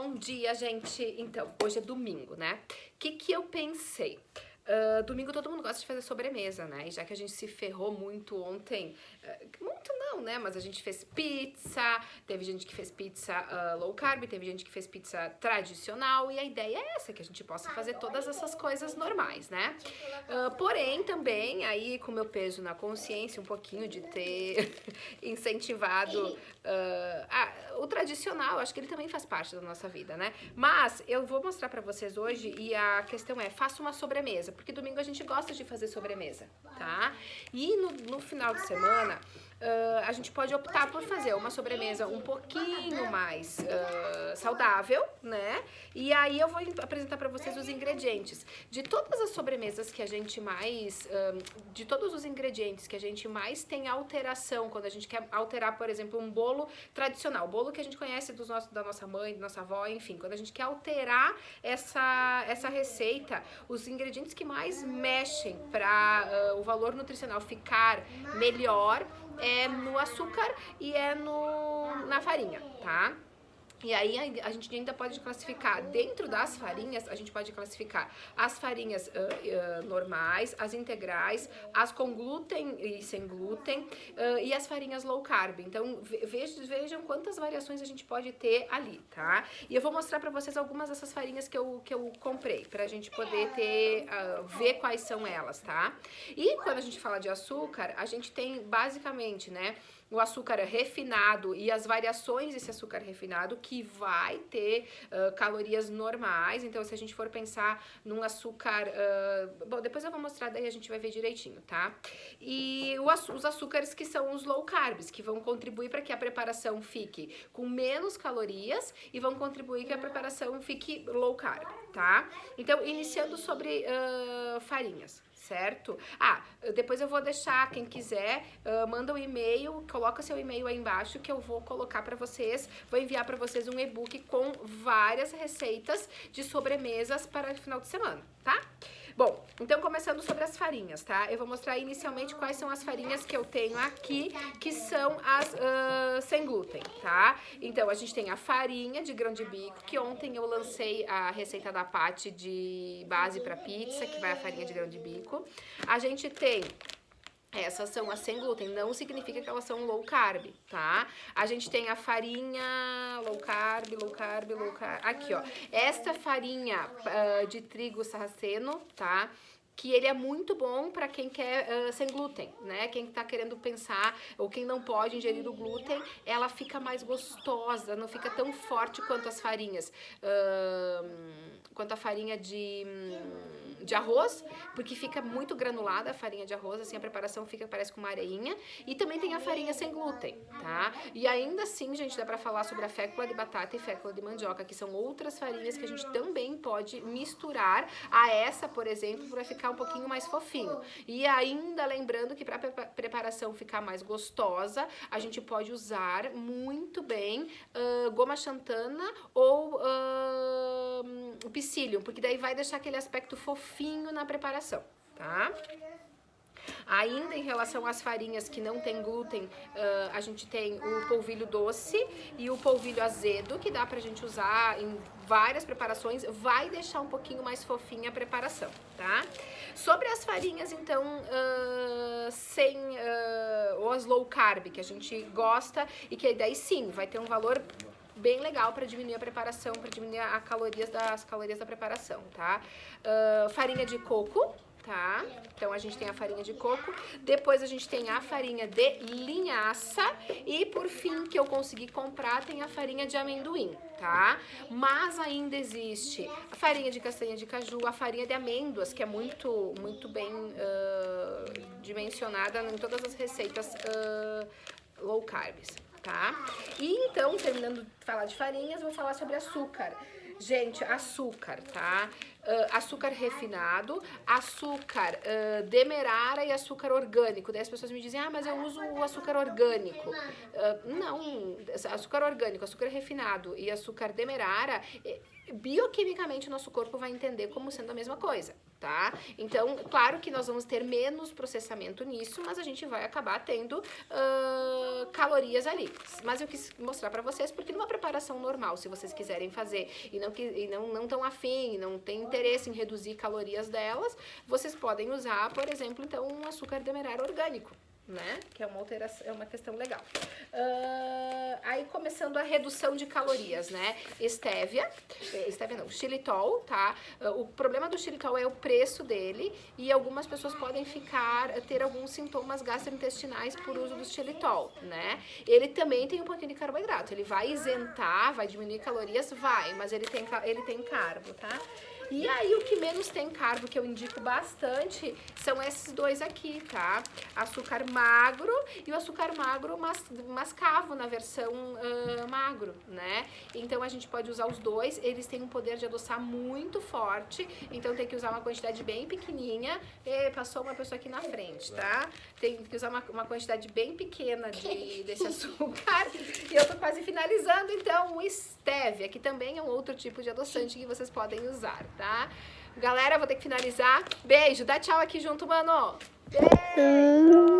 Bom dia, gente. Então, hoje é domingo, né? O que eu pensei? Domingo todo mundo gosta de fazer sobremesa, né? E já que a gente se ferrou muito ontem, muito não, né? Mas a gente fez pizza, teve gente que fez pizza low carb, teve gente que fez pizza tradicional, e a ideia é essa, que a gente possa fazer todas essas coisas normais, né? Porém, também, aí com meu peso na consciência, um pouquinho de ter incentivado o tradicional, acho que ele também faz parte da nossa vida, né? Mas eu vou mostrar pra vocês hoje, e a questão é, faça uma sobremesa, porque domingo a gente gosta de fazer sobremesa, tá? E no final de semana, a gente pode optar por fazer uma sobremesa um pouquinho mais saudável, né? E aí eu vou apresentar pra vocês os ingredientes. De todas as sobremesas que a gente mais... de todos os ingredientes que a gente mais tem alteração, quando a gente quer alterar, por exemplo, um bolo tradicional, bolo que a gente conhece da nossa mãe, da nossa avó, enfim, quando a gente quer alterar essa receita, os ingredientes que mais mexem para o valor nutricional ficar melhor é no açúcar e é na farinha, tá? E aí a gente ainda pode classificar, dentro das farinhas, a gente pode classificar as farinhas normais, as integrais, as com glúten e sem glúten e as farinhas low carb. Então vejam quantas variações a gente pode ter ali, tá? E eu vou mostrar pra vocês algumas dessas farinhas que eu comprei, pra gente poder ver quais são elas, tá? E quando a gente fala de açúcar, a gente tem basicamente, né, o açúcar refinado e as variações desse açúcar refinado que vai ter calorias normais. Então, se a gente for pensar num açúcar... bom, depois eu vou mostrar, daí a gente vai ver direitinho, tá? E os açúcares que são os low carbs, que vão contribuir para que a preparação fique com menos calorias e vão contribuir que a preparação fique low carb, tá? Então, iniciando sobre farinhas, certo? Depois eu vou deixar, quem quiser, manda um e-mail, coloca seu e-mail aí embaixo que eu vou colocar pra vocês, vou enviar pra vocês um e-book com várias receitas de sobremesas para o final de semana, tá? Bom, então começando sobre as farinhas, tá? Eu vou mostrar inicialmente quais são as farinhas que eu tenho aqui, que são as sem glúten, tá? Então, a gente tem a farinha de grão de bico, que ontem eu lancei a receita da Paty de base para pizza, que vai a farinha de grão de bico. A gente tem... essas são as sem glúten, não significa que elas são low carb, tá? A gente tem a farinha low carb, low carb, low carb. Aqui, ó. Esta farinha de trigo sarraceno, tá? Que ele é muito bom para quem quer sem glúten, né? Quem tá querendo pensar, ou quem não pode ingerir o glúten, ela fica mais gostosa, não fica tão forte quanto as farinhas, quanto a farinha de arroz, porque fica muito granulada a farinha de arroz, assim, a preparação parece com uma areinha, e também tem a farinha sem glúten, tá? E ainda assim, gente, dá pra falar sobre a fécula de batata e fécula de mandioca, que são outras farinhas que a gente também pode misturar a essa, por exemplo, para ficar um pouquinho mais fofinho. E ainda lembrando que para a preparação ficar mais gostosa, a gente pode usar muito bem goma xantana ou psyllium, porque daí vai deixar aquele aspecto fofinho na preparação, tá? Ainda em relação às farinhas que não tem glúten, a gente tem o polvilho doce e o polvilho azedo, que dá pra gente usar em várias preparações, vai deixar um pouquinho mais fofinha a preparação, tá? Sobre as farinhas, então, ou as low carb, que a gente gosta e que daí sim, vai ter um valor bem legal para diminuir a preparação, para diminuir as calorias da preparação, tá? Farinha de coco, tá? Então a gente tem a farinha de coco, depois a gente tem a farinha de linhaça e por fim, que eu consegui comprar, tem a farinha de amendoim, tá? Mas ainda existe a farinha de castanha de caju, a farinha de amêndoas, que é muito bem dimensionada em todas as receitas low carbs, tá? E então, terminando de falar de farinhas, vou falar sobre açúcar. Gente, açúcar, tá? açúcar refinado, açúcar demerara e açúcar orgânico. Daí as pessoas me dizem, mas eu uso o açúcar orgânico. Não, açúcar orgânico, açúcar refinado e açúcar demerara, bioquimicamente o nosso corpo vai entender como sendo a mesma coisa, tá? Então, claro que nós vamos ter menos processamento nisso, mas a gente vai acabar tendo calorias ali. Mas eu quis mostrar pra vocês, porque numa preparação normal, se vocês quiserem fazer e não tão afim, não tem interesse em reduzir calorias delas, vocês podem usar, por exemplo, então, um açúcar demerara orgânico, né? Que é uma alteração, é uma questão legal. Aí começando a redução de calorias, né? Estévia não, xilitol, tá? O problema do xilitol é o preço dele e algumas pessoas podem ter alguns sintomas gastrointestinais por uso do xilitol, né? Ele também tem um pouquinho de carboidrato, ele vai isentar, vai diminuir calorias, mas ele tem carbo, tá? E aí o que menos tem carbo, que eu indico bastante, são esses dois aqui, tá? Açúcar magro e o açúcar magro mascavo na versão magro, né? Então a gente pode usar os dois, eles têm um poder de adoçar muito forte, então tem que usar uma quantidade bem pequenininha. Passou uma pessoa aqui na frente, tá? Tem que usar uma quantidade bem pequena desse açúcar. E eu tô quase finalizando, então, o estévia, que também é um outro tipo de adoçante que vocês podem usar, tá? Galera, vou ter que finalizar. Beijo, dá tchau aqui junto, mano. Beijo!